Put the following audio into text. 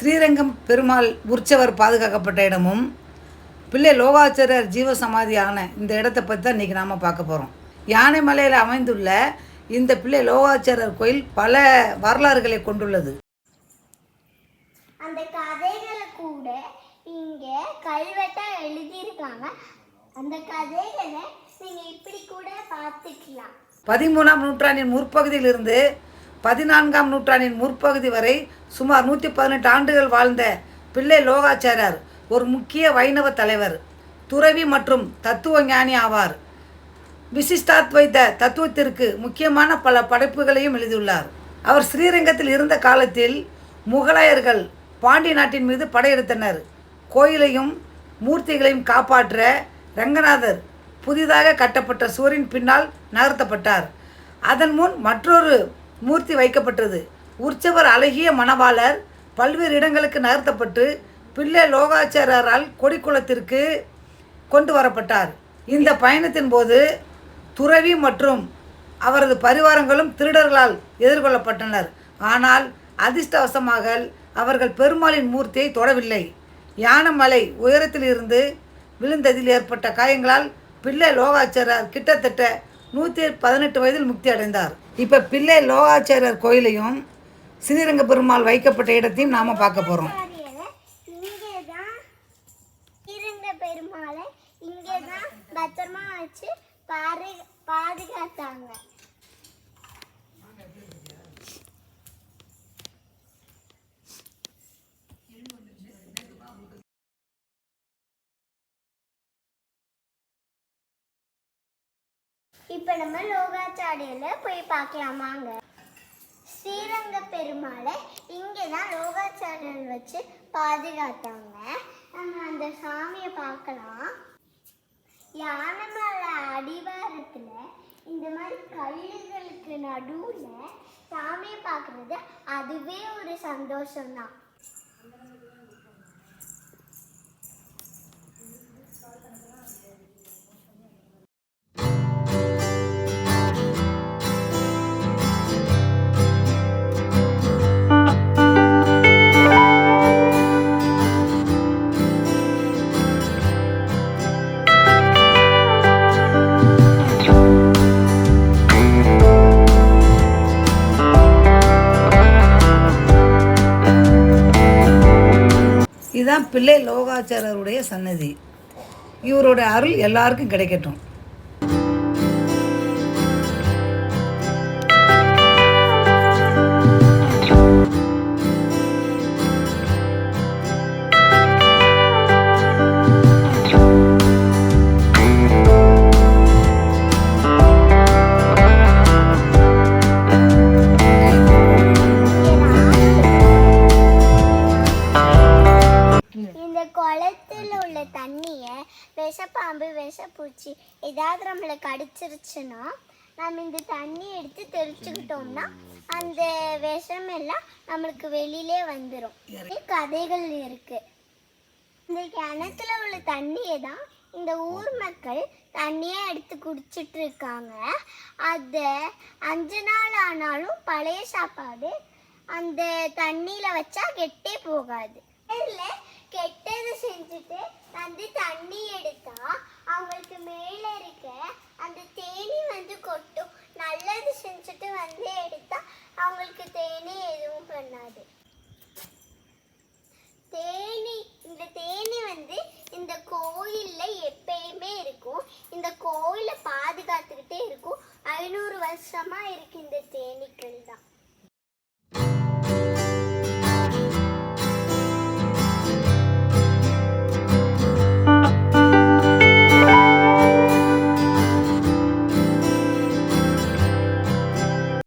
ஸ்ரீரங்கம் பெருமாள் உற்சவர் பாதுகாக்கப்பட்ட இடமும் பிள்ளை லோகாச்சாரியர் ஜீவசமாதியான இந்த இடத்தை பற்றி தான் இன்றைக்கி நாம் பார்க்க போகிறோம். யானைமலையில் அமைந்துள்ள இந்த பிள்ளை லோகாச்சாரியர் கோயில் பல வரலாறுகளை கொண்டுள்ளது. அந்த கதைகளை கூட இங்கே கல்வெட்டா எழுதியிருக்காங்க. அந்த கதைகளை நீங்கள் இப்படி கூட பார்த்துக்கலாம். 13ஆம் நூற்றாண்டின் முற்பகுதியிலிருந்து 14ஆம் நூற்றாண்டின் முற்பகுதி வரை சுமார் 118 ஆண்டுகள் வாழ்ந்த பிள்ளை லோகாச்சாரியர் ஒரு முக்கிய வைணவ தலைவர், துறவி மற்றும் தத்துவ ஞானி ஆவார். விசிஷ்டாத்வைத தத்துவத்திற்கு முக்கியமான பல படைப்புகளையும் எழுதியுள்ளார். அவர் ஸ்ரீரங்கத்தில் இருந்த காலத்தில் முகலாயர்கள் பாண்டிய நாட்டின் மீது படையெடுத்தனர். கோயிலையும் மூர்த்திகளையும் காப்பாற்ற ரங்கநாதர் புதிதாக கட்டப்பட்ட சுவரின் பின்னால் நகர்த்தப்பட்டார். அதன் முன் மற்றொரு மூர்த்தி வைக்கப்பட்டது. உற்சவர் அழகிய மணவாளர் பல்வேறு இடங்களுக்கு நகர்த்தப்பட்டு பிள்ளை லோகாச்சாரியரால் கொடிக்குளத்திற்கு கொண்டு வரப்பட்டார். இந்த பயணத்தின் போது துறவி மற்றும் அவரது பரிவாரங்களும் திருடர்களால் எதிர்கொள்ளப்பட்டனர். ஆனால் அதிர்ஷ்டவசமாக அவர்கள் பெருமாளின் மூர்த்தியை தொடவில்லை. யானைமலை உயரத்தில் இருந்து விழுந்ததில் ஏற்பட்ட காயங்களால் பிள்ளை லோகாச்சாரியர் கிட்டத்தட்ட 118 வயதில் முக்தி அடைந்தார். இப்போ பிள்ளை லோகாச்சாரியர் கோயிலையும் ஸ்ரீரங்க பெருமாள் வைக்கப்பட்ட இடத்தையும் நாம் பார்க்க போகிறோம். ஸ்ரீரங்க பெருமாளை இங்கே தான் பத்திரமா வச்சு பாதுகாத்தாங்க. இப்போ நம்ம லோகாச்சாரியரில் போய் பார்க்கலாமாங்க. ஸ்ரீரங்க பெருமாளை இங்கே தான் லோகாச்சாரியர் வச்சு பாதுகாத்தாங்க. நம்ம அந்த சாமியை பார்க்கலாம். யானைமலை அடிவாரத்தில் இந்த மாதிரி கல்லுகளுக்கு நடுவில் சாமியை பார்க்குறது அதுவே ஒரு சந்தோஷம்தான். இதுதான் பிள்ளை லோகாச்சாரியருடைய சன்னதி. இவருடைய அருள் எல்லாருக்கும் கிடைக்கட்டும். குளத்தில் உள்ள தண்ணியை விஷப்பாம்பு விஷப்பூச்சி ஏதாவது நம்மளை கடிச்சிருச்சுன்னா நம்ம இந்த தண்ணி எடுத்து தெளிச்சுக்கிட்டோம்னா அந்த விஷம் எல்லாம் நம்மளுக்கு வெளியிலே வந்துடும். கதைகள் இருக்கு. இந்த கிணத்துல உள்ள தண்ணியை தான் இந்த ஊர் மக்கள் தண்ணியை எடுத்து குடிச்சிட்டு இருக்காங்க. அதை 5 நாள் ஆனாலும் பழைய சாப்பாடு அந்த தண்ணியில் வச்சா கெட்டே போகாது. கெட்டது செஞ்சுட்டு வந்து தண்ணி எடுத்தா அவங்களுக்கு மேலே இருக்க அந்த தேனி வந்து கொட்டும். நல்லது செஞ்சுட்டு வந்து எடுத்தா அவங்களுக்கு தேனி எதுவும் பண்ணாது.